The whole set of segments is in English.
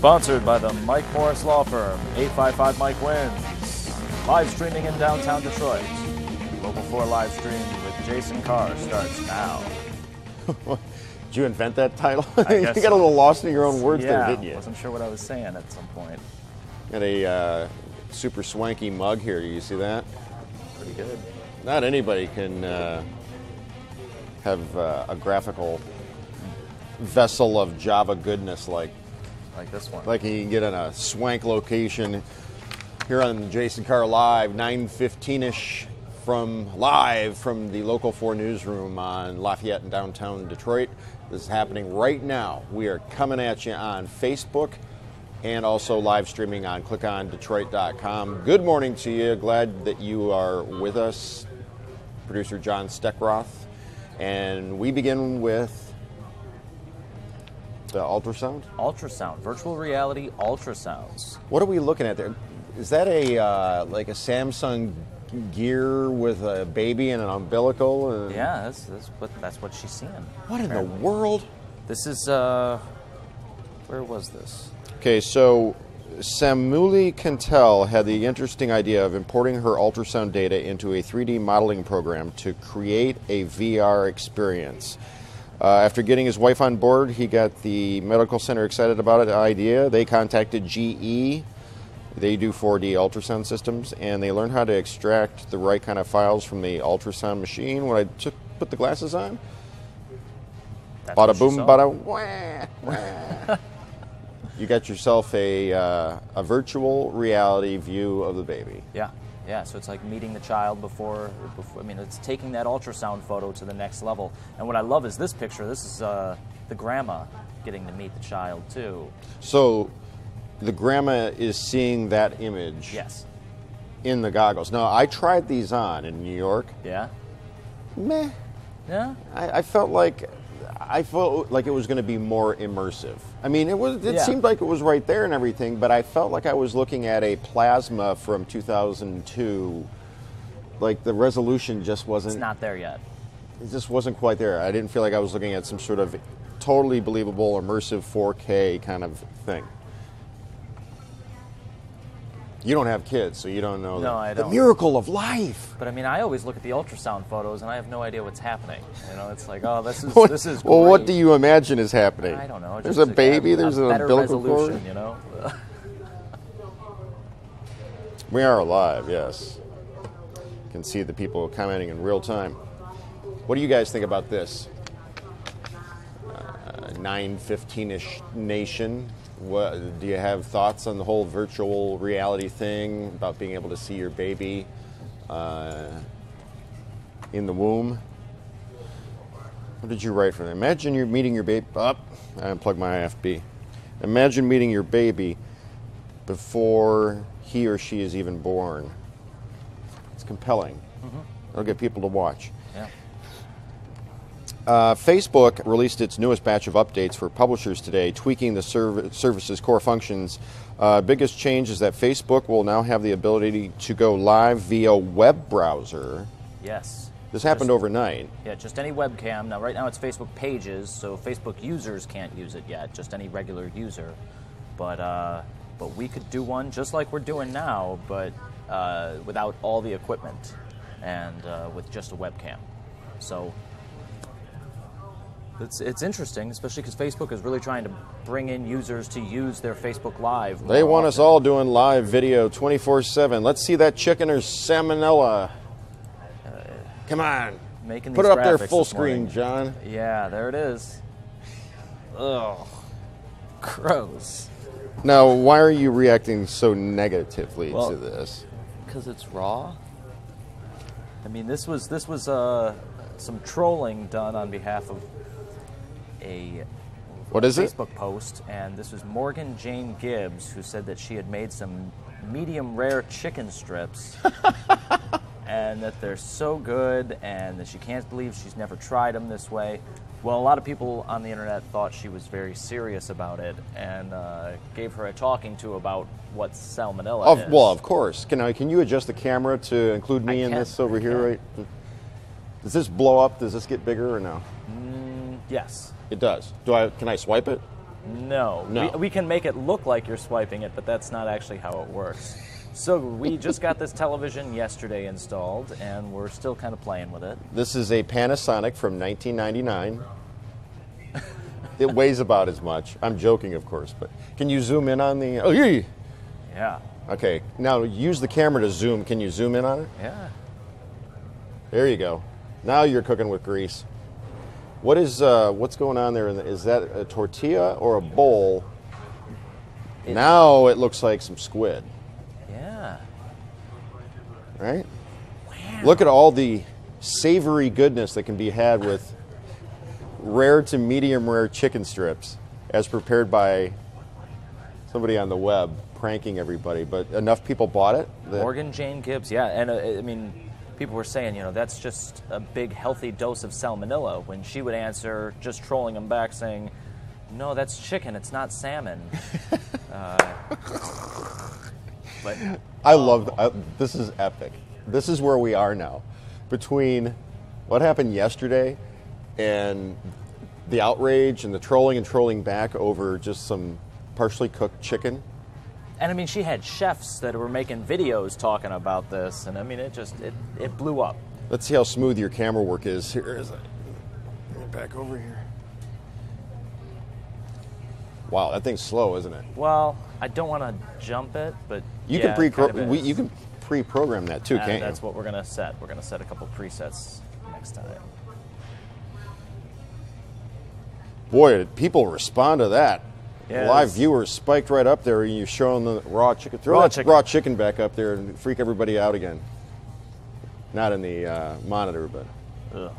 Sponsored by the Mike Morris Law Firm. 855 Mike wins. Live streaming in downtown Detroit. Local 4 live stream with Jason Carr starts now. Did you invent that title? I You guess got a little lost in your own words yeah, there, didn't you? Wasn't sure what I was saying at some point. Got a super swanky mug here. You see that? Pretty good. Not anybody can have a graphical vessel of Java goodness like this one. Like you can get in a swank location here on the Jason Carr Live, 9:15ish live from the Local 4 newsroom on Lafayette in downtown Detroit. This is happening right now. We are coming at you on Facebook and also live streaming on clickondetroit.com. Good morning to you. Glad that you are with us. Producer John Steckroth. And we begin with the ultrasound? Ultrasound. Virtual reality ultrasounds. What are we looking at there? Is that a like a Samsung Gear with a baby and an umbilical? Yeah, that's what she's seeing. What in the world? This is, where was this? Okay, so Samuli Cantel had the interesting idea of importing her ultrasound data into a 3D modeling program to create a VR experience. After getting his wife on board, he got the medical center excited about the idea. They contacted GE. They do 4D ultrasound systems, and they learned how to extract the right kind of files from the ultrasound machine. When I put the glasses on, bada boom, bada wah, wah. You got yourself a virtual reality view of the baby. Yeah, so it's like meeting the child before. I mean, it's taking that ultrasound photo to the next level. And what I love is this picture. This is the grandma getting to meet the child, too. So the grandma is seeing that image. Yes. In the goggles. Now, I tried these on in New York. Yeah? Meh. Yeah? I felt like it was going to be more immersive. I mean, it seemed like it was right there and everything, but I felt like I was looking at a plasma from 2002. Like the resolution just wasn't. It's not there yet. It just wasn't quite there. I didn't feel like I was looking at some sort of totally believable immersive 4K kind of thing. You don't have kids, so you don't know I don't. The miracle of life. But I mean, I always look at the ultrasound photos, and I have no idea what's happening. You know, it's like, oh, this is great. Well, what do you imagine is happening? I don't know. There's a baby. There's an umbilical cord. You know. We are live. Yes. You can see the people commenting in real time. What do you guys think about this? 9:15ish nation. What, do you have thoughts on the whole virtual reality thing about being able to see your baby in the womb? What did you write for them? Imagine you're meeting your baby. I unplugged my IFB. Imagine meeting your baby before he or she is even born. It's compelling. Mm-hmm. It'll get people to watch. Yeah. Facebook released its newest batch of updates for publishers today, tweaking the service's core functions. Biggest change is that Facebook will now have the ability to go live via web browser. Yes. This happened overnight. Yeah, just any webcam. Now, right now it's Facebook pages, so Facebook users can't use it yet, just any regular user. But we could do one just like we're doing now, but without all the equipment and with just a webcam. So it's interesting, especially because Facebook is really trying to bring in users to use their Facebook Live. They want us all doing live video 24/7. Let's see that chicken or salmonella. Come on. Put it up there full screen, John. Yeah, there it is. Ugh. Gross. Now, why are you reacting so negatively to this? Because it's raw. I mean, this was some trolling done on behalf of a Facebook post, and this was Morgan Jane Gibbs, who said that she had made some medium rare chicken strips and that they're so good and that she can't believe she's never tried them this way. Well, a lot of people on the internet thought she was very serious about it and gave her a talking to about what salmonella is. Well, of course. Can you adjust the camera to include me in this over here? Right? Does this blow up? Does this get bigger or no? Yes. It does. Can I swipe it? No. We can make it look like you're swiping it, but that's not actually how it works. So we just got this television yesterday installed, and we're still kind of playing with it. This is a Panasonic from 1999. It weighs about as much. I'm joking, of course, but can you zoom in on the... Oh, yeah. Okay, now use the camera to zoom. Can you zoom in on it? Yeah. There you go. Now you're cooking with grease. What's going on there? Is that a tortilla or a bowl? Now it looks like some squid. Yeah. Right? Wow. Look at all the savory goodness that can be had with rare to medium rare chicken strips as prepared by somebody on the web pranking everybody. But enough people bought it. Morgan Jane Gibbs, yeah. And I mean, people were saying, that's just a big healthy dose of salmonella, when she would answer, just trolling them back, saying, no, that's chicken, it's not salmon. But I love this is epic. This is where we are now. Between what happened yesterday and the outrage and the trolling back over just some partially cooked chicken. And I mean, she had chefs that were making videos talking about this, and I mean, it blew up. Let's see how smooth your camera work is. Here is it. Bring it back over here. Wow, that thing's slow, isn't it? Well, I don't want to jump it, but you can pre-program that too, can't you? That's what we're gonna set. We're gonna set a couple presets next time. Boy, people respond to that. Yeah, live viewers spiked right up there, and you're showing the raw chicken. Throw that raw chicken back up there and freak everybody out again. Not in the monitor, but. Ugh.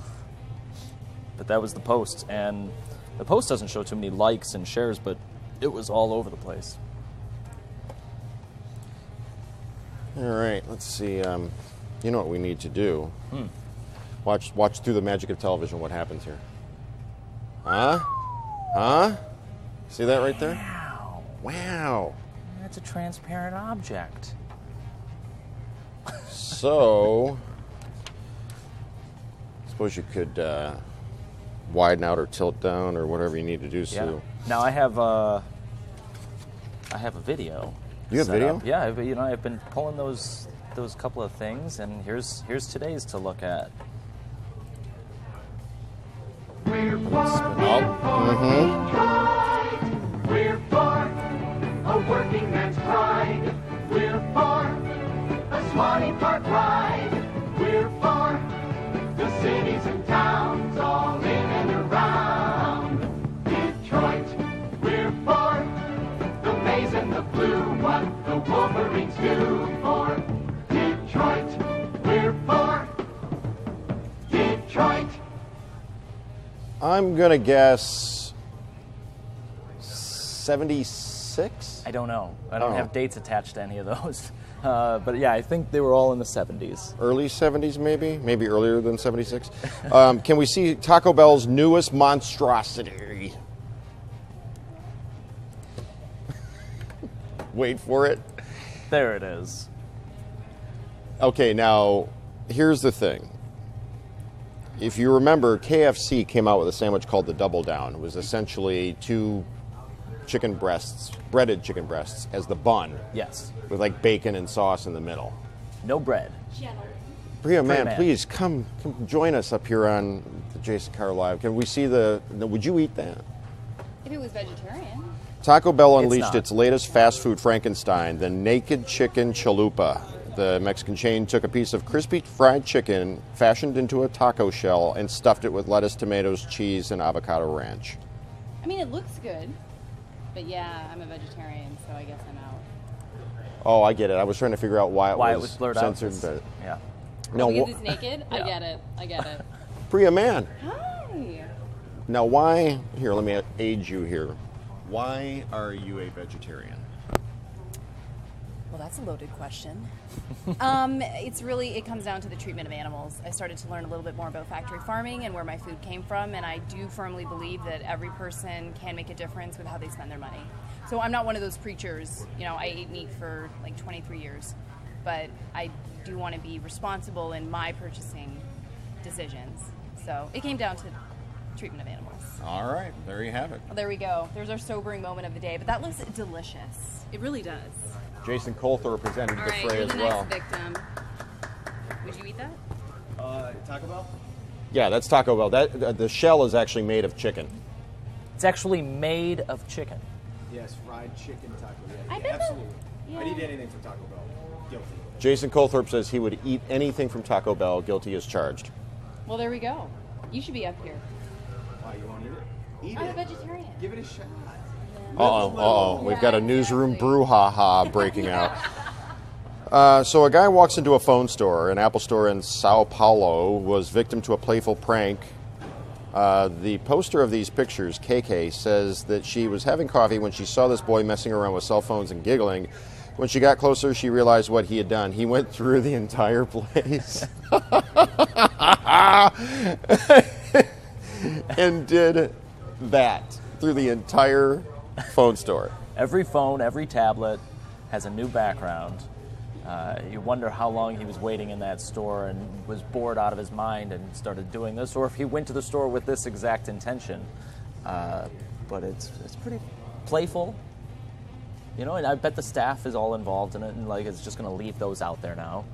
But that was the post, and the post doesn't show too many likes and shares, but it was all over the place. All right, let's see. You know what we need to do? Watch through the magic of television. What happens here? Huh? See that right there? Wow. That's a transparent object. So, I suppose you could widen out or tilt down or whatever you need to do. Yeah. So. Now I have a video. You have video? Yeah, I've been pulling those couple of things, and here's today's to look at. We're for a working man's pride. We're for a Swanee Park ride. We're for the cities and towns all in and around Detroit. We're for the maize and the blue, what the Wolverines do for Detroit. We're for Detroit. I'm gonna guess 76? I don't know. I don't have dates attached to any of those. But yeah, I think they were all in the 70s. Early 70s, maybe? Maybe earlier than 76? Can we see Taco Bell's newest monstrosity? Wait for it. There it is. Okay, now, here's the thing. If you remember, KFC came out with a sandwich called the Double Down. It was essentially 2 chicken breasts, breaded chicken breasts, as the bun. Yes. With like bacon and sauce in the middle. No bread. Priya, man, please come join us up here on the Jason Carr Live. Can we see would you eat that? If it was vegetarian. Taco Bell unleashed its latest fast food Frankenstein, the Naked Chicken Chalupa. The Mexican chain took a piece of crispy fried chicken, fashioned into a taco shell, and stuffed it with lettuce, tomatoes, cheese, and avocado ranch. I mean, it looks good, but yeah, I'm a vegetarian, so I guess I'm out. Oh, I get it. I was trying to figure out why it was blurred censored. out. Yeah. No, because it's naked? Yeah. I get it. Priya, man. Hi. Now, why? Here, let me aid you here. Why are you a vegetarian? Well, that's a loaded question. It comes down to the treatment of animals. I started to learn a little bit more about factory farming and where my food came from, and I do firmly believe that every person can make a difference with how they spend their money. So I'm not one of those preachers. I ate meat for like 23 years, but I do want to be responsible in my purchasing decisions. So it came down to treatment of animals. All right, there you have it. Well, there we go. There's our sobering moment of the day, but that looks delicious. It really does. Jason Colthorpe has entered All the right, fray you're as the well. next victim. Would you eat that? Taco Bell? Yeah, that's Taco Bell. That the shell is actually made of chicken. It's actually made of chicken. Yes, fried chicken taco. I Yeah, bet that- absolutely. yeah. I'd eat anything from Taco Bell. Guilty. Jason Colthorpe says he would eat anything from Taco Bell. Guilty as charged. Well, there we go. You should be up here. Why, you won't eat it? Eat I'm a it. vegetarian. Give it a shot. Uh-oh. We've got a Yeah, newsroom exactly. brouhaha breaking out. So a guy walks into a phone store, an Apple store in Sao Paulo, was victim to a playful prank. The poster of these pictures, KK, says that she was having coffee when she saw this boy messing around with cell phones and giggling. When she got closer, she realized what he had done. He went through the entire place and did that through the entire phone store. Every phone, every tablet has a new background. You wonder how long he was waiting in that store and was bored out of his mind and started doing this, or if he went to the store with this exact intention. But it's pretty playful, you know. And I bet the staff is all involved in it, and like it's just going to leave those out there now.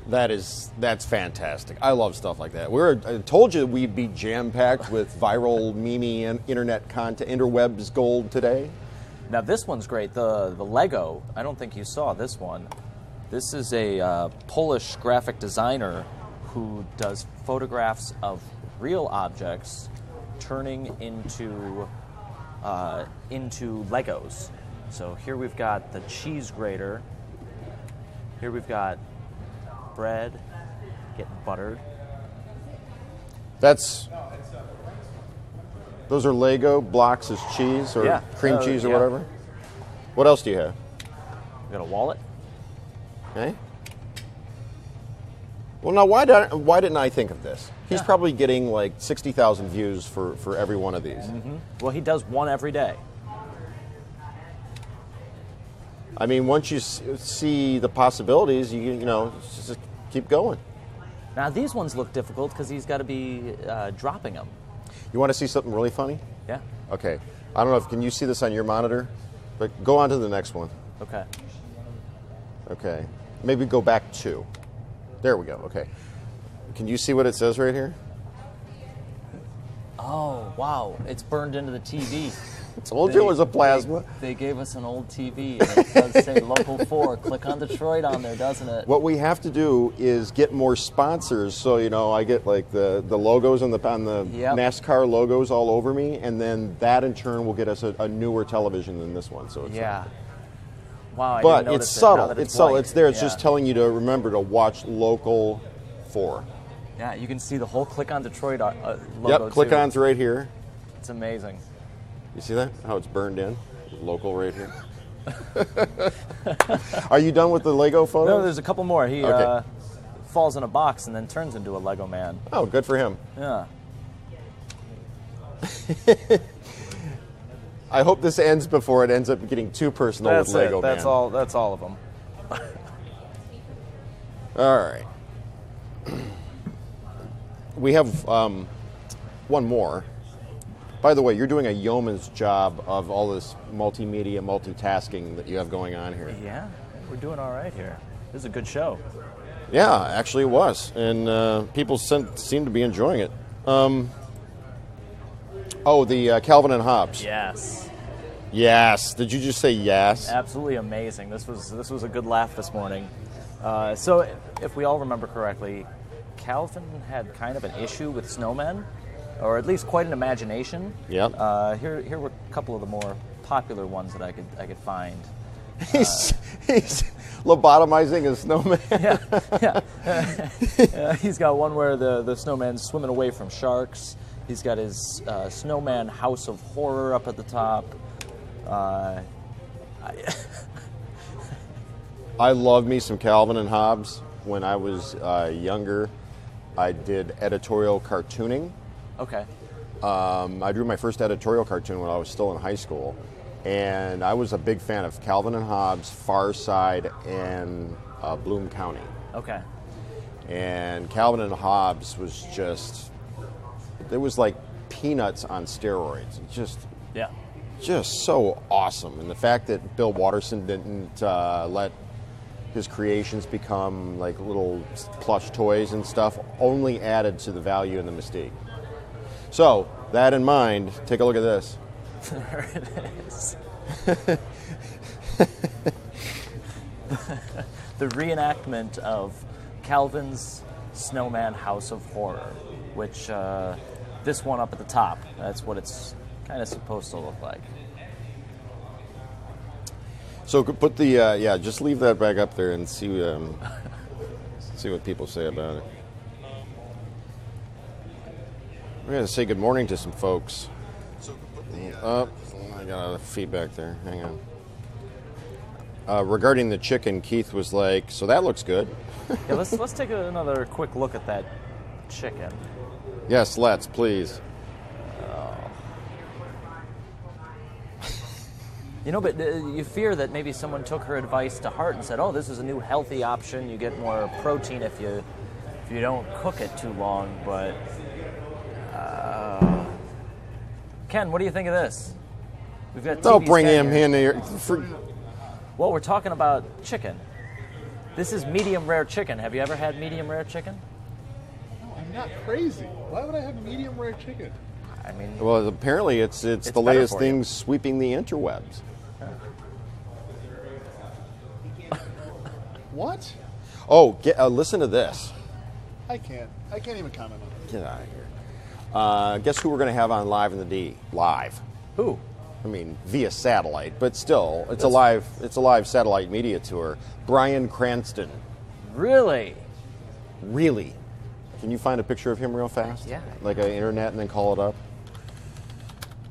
That's fantastic. I love stuff like that. I told you we'd be jam-packed with viral, meme, internet content, interwebs gold today. Now this one's great. The Lego. I don't think you saw this one. This is a Polish graphic designer who does photographs of real objects turning into Legos. So here we've got the cheese grater. Here we've got bread getting buttered. Those are Lego blocks as cheese or Yeah. cream cheese or yeah. whatever. What else do you have? We got a wallet. Okay. Well, now why didn't I think of this? He's probably getting like 60,000 views for every one of these. Mm-hmm. Well, he does one every day. I mean, once you see the possibilities, you know, just keep going. Now these ones look difficult because he's got to be dropping them. You want to see something really funny? Yeah. Okay. I don't know if can you see this on your monitor, but go on to the next one. Okay. Okay. Maybe go back 2. There we go. Okay. Can you see what it says right here? Oh, wow. It's burned into the TV. Told you it was a plasma. They gave us an old TV, and it does say Local 4. Click on Detroit on there, doesn't it? What we have to do is get more sponsors. So, you know, I get like the logos on the Yep. NASCAR logos all over me, and then that in turn will get us a newer television than this one. So it's Yeah. Wow, I but didn't notice it's it now subtle. that It's subtle. white. It's there. It's Yeah. just telling you to remember to watch Local 4. Yeah, you can see the whole Click on Detroit logo, Yep. Click too. on's right here. It's amazing. You see that? How it's burned in? Local right here. Are you done with the Lego photos? No, there's a couple more. He Okay. falls in a box and then turns into a Lego man. Oh, good for him. Yeah. I hope this ends before it ends up getting too personal That's with Lego it. That's Man. all. That's all of them. All right. We have one more. By the way, you're doing a yeoman's job of all this multimedia multitasking that you have going on here. Yeah, we're doing all right here. This is a good show. Yeah, actually it was. And people seem to be enjoying it. The Calvin and Hobbes. Yes. Yes. Did you just say yes? Absolutely amazing. This was a good laugh this morning. So, if we all remember correctly, Calvin had kind of an issue with snowmen, or at least quite an imagination. Yep. Here were a couple of the more popular ones that I could find. He's lobotomizing a snowman. Yeah. He's got one where the snowman's swimming away from sharks. He's got his snowman house of horror up at the top. I love me some Calvin and Hobbes. When I was younger, I did editorial cartooning. Okay. I drew my first editorial cartoon when I was still in high school, and I was a big fan of Calvin and Hobbes, Far Side, and Bloom County. Okay. And Calvin and Hobbes was just it was like peanuts on steroids. Yeah. Just so awesome. And the fact that Bill Watterson didn't let his creations become like little plush toys and stuff only added to the value and the mystique. So, that in mind, take a look at this. There it is. The reenactment of Calvin's Snowman House of Horror, which this one up at the top, that's what it's kind of supposed to look like. So put the just leave that back up there and see see what people say about it. We're going to say good morning to some folks. Oh, I got a feedback there. Hang on. Regarding the chicken, Keith was like, "So that looks good." Yeah, let's take another quick look at that chicken. Yes, let's please. You know, but you fear that maybe someone took her advice to heart and said, "Oh, this is a new healthy option. You get more protein if you don't cook it too long." But Ken, what do you think of this? We've got. Don't TV bring Ken him here. in here. Well, we're talking about chicken. This is medium rare chicken. Have you ever had medium rare chicken? No, I'm not crazy. Why would I have medium rare chicken? I mean, Well, apparently it's the better latest for you. thing sweeping the interwebs. What? Oh, listen to this. I can't even comment on it. Get out of here. Guess who we're going to have on Live in the D? Live. who? I mean, via satellite, but still, it's a live satellite media tour. Bryan Cranston. Really? Really? Can you find a picture of him real fast? Yeah. Like an internet and then call it up?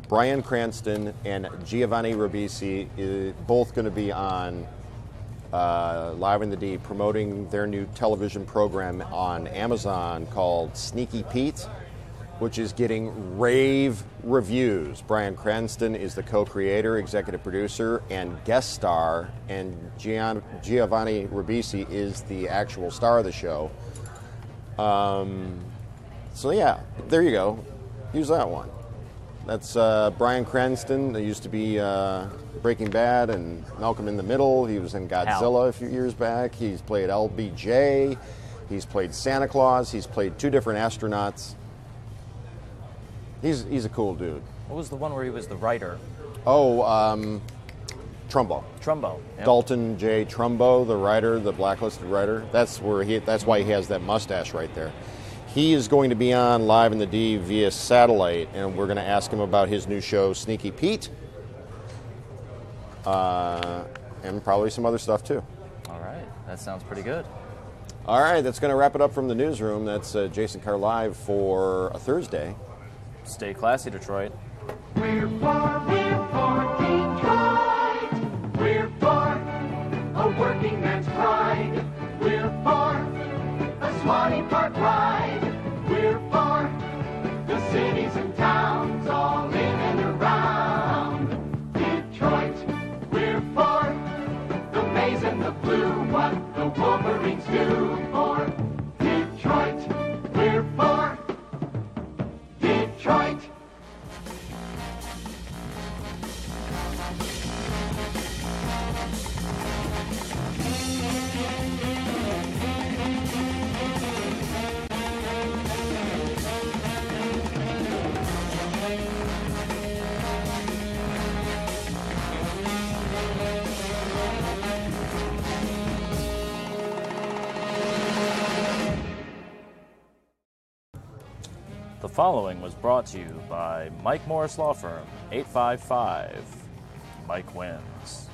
Bryan Cranston and Giovanni Ribisi is both going to be on Live in the D promoting their new television program on Amazon called Sneaky Pete, which is getting rave reviews. Bryan Cranston is the co-creator, executive producer, and guest star, and Giovanni Ribisi is the actual star of the show. So yeah, there you go. Use that one. That's Bryan Cranston. That used to be Breaking Bad and Malcolm in the Middle. He was in Godzilla a few years back. He's played LBJ. He's played Santa Claus. He's played 2 different astronauts. He's a cool dude. What was the one where he was the writer? Oh, Trumbo. Trumbo. Yep. Dalton J. Trumbo, the writer, the blacklisted writer. That's why he has that mustache right there. He is going to be on Live in the D via satellite, and we're going to ask him about his new show, Sneaky Pete, and probably some other stuff too. All right, that sounds pretty good. All right, that's going to wrap it up from the newsroom. That's Jason Carr Live for a Thursday. Stay classy, Detroit. We're for Detroit. We're for a working man's pride. We're for a Swanee Park ride. We're for the cities and towns all in and around Detroit. We're for the maize and the blue, what the Wolverines do for Detroit. We're for Detroit. The following was brought to you by Mike Morris Law Firm, 855 Mike Wins.